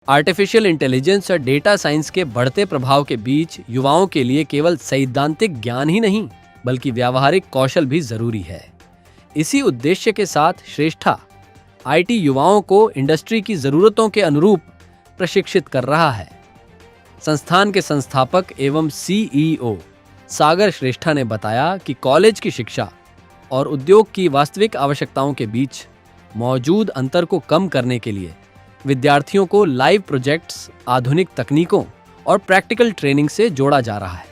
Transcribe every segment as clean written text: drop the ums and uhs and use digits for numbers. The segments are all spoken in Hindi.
आर्टिफिशियल इंटेलिजेंस और डेटा साइंस के बढ़ते प्रभाव के बीच युवाओं के लिए केवल सैद्धांतिक ज्ञान ही नहीं बल्कि व्यावहारिक कौशल भी जरूरी है। इसी उद्देश्य के साथ श्रेष्ठा आईटी युवाओं को इंडस्ट्री की जरूरतों के अनुरूप प्रशिक्षित कर रहा है। संस्थान के संस्थापक एवं सीईओ सागर श्रेष्ठा ने बताया कि कॉलेज की शिक्षा और उद्योग की वास्तविक आवश्यकताओं के बीच मौजूद अंतर को कम करने के लिए विद्यार्थियों को लाइव प्रोजेक्ट्स, आधुनिक तकनीकों और प्रैक्टिकल ट्रेनिंग से जोड़ा जा रहा है।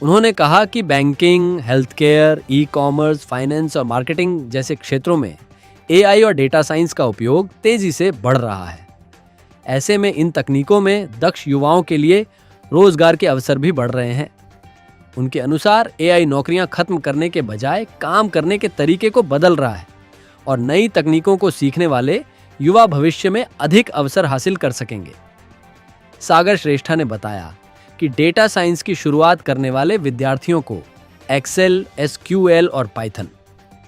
उन्होंने कहा कि banking, health care, e commerce, finance और मार्केटिंग जैसे क्षेत्रों में एआई और डेटा साइंस का उपयोग तेजी से बढ़ रहा है। ऐसे में इन तकनीकों में दक्ष युवाओं के लिए रोजगार के अवसर भी बढ़ रहे हैं। उनके अनुसार एआई नौकरियां खत्म करने के बजाय काम करने के तरीके को बदल रहा है और नई तकनीकों को सीखने वाले युवा भविष्य में अधिक अवसर हासिल कर सकेंगे। सागर श्रेष्ठा ने बताया कि डेटा साइंस की शुरुआत करने वाले विद्यार्थियों को एक्सेल, एसक्यूएल और पाइथन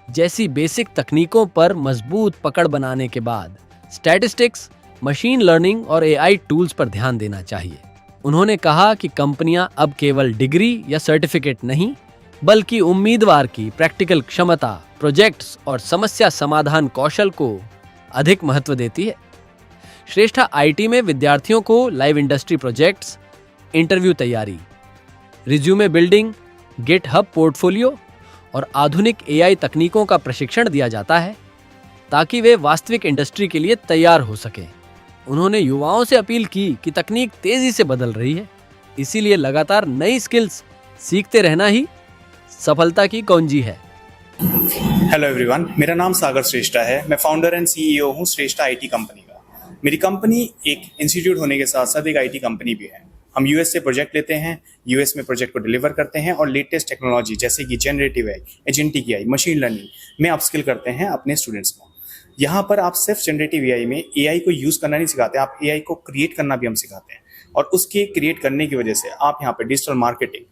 जैसी बेसिक तकनीकों पर मजबूत पकड़ बनाने के बाद स्टैटिस्टिक्स, मशीन लर्निंग और एआई टूल्स पर ध्यान देना चाहिए। उन्होंने कहा कि कंपनियां अब केवल डिग्री या सर्टिफिकेट नहीं बल्कि उम्मीदवार की प्रैक्टिकल क्षमता, प्रोजेक्ट्स और समस्या समाधान कौशल को अधिक महत्व देती है। श्रेष्ठा आईटी में विद्यार्थियों को लाइव इंडस्ट्री प्रोजेक्ट्स, इंटरव्यू तैयारी, रिज्यूमे बिल्डिंग, गिटहब पोर्टफोलियो और आधुनिक एआई तकनीकों का प्रशिक्षण दिया जाता है ताकि वे वास्तविक इंडस्ट्री के लिए तैयार हो सकें। उन्होंने युवाओं से अपील की कि तकनीक तेजी से बदल रही है, इसीलिए लगातार नई स्किल्स सीखते रहना ही सफलता की कुंजी है। हेलो एवरीवन, मेरा नाम सागर श्रेष्ठा है। मैं फाउंडर एंड सीईओ हूँ श्रेष्ठा आईटी कंपनी का। मेरी कंपनी एक इंस्टीट्यूट होने के साथ साथ एक आईटी कंपनी भी है। हम यूएस से प्रोजेक्ट लेते हैं, यूएस में प्रोजेक्ट को डिलीवर करते हैं और लेटेस्ट टेक्नोलॉजी जैसे कि generative AI, agentic AI, machine learning में अपस्किल करते हैं अपने स्टूडेंट्स को। यहाँ पर आप सिर्फ जनरेटिव एआई में एआई को यूज करना नहीं सिखाते, आप एआई को क्रिएट करना भी हम सिखाते हैं। और उसके क्रिएट करने की वजह से आप यहाँ पर digital marketing,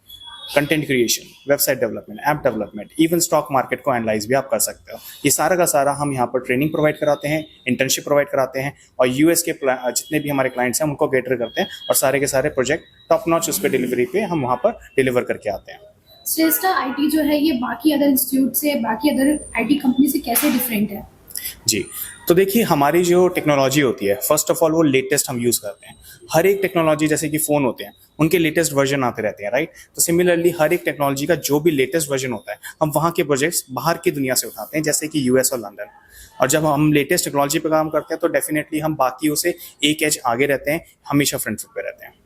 content creation, website development, app development, even stock market को एनालाइज भी आप कर सकते हो। ये सारा का सारा हम यहाँ पर ट्रेनिंग प्रोवाइड कराते हैं, इंटर्नशिप प्रोवाइड कराते हैं और यूएस के जितने भी हमारे क्लाइंट्स हैं उनको कैटर करते हैं और सारे के सारे प्रोजेक्ट टॉप नॉच उस पर डिलीवरी पे हम वहाँ पर डिलीवर करके आते हैं। श्रेष्ठा आईटी जो है ये बाकी अदर इंस्टीट्यूट से, बाकी अदर आईटी कंपनी से कैसे डिफरेंट है? जी, तो देखिए हमारी जो टेक्नोलॉजी होती है, फर्स्ट ऑफ ऑल वो लेटेस्ट हम यूज़ करते हैं। हर एक टेक्नोलॉजी जैसे कि फ़ोन होते हैं उनके लेटेस्ट वर्जन आते रहते हैं, राइट। तो सिमिलरली हर एक टेक्नोलॉजी का जो भी लेटेस्ट वर्जन होता है हम वहाँ के प्रोजेक्ट्स बाहर की दुनिया से उठाते हैं, जैसे कि यूएस और लंदन। और जब हम लेटेस्ट टेक्नोलॉजी पर काम करते हैं तो डेफिनेटली हम बाकियों से एक एज आगे रहते हैं, हमेशा फ्रंट फुट पे रहते हैं।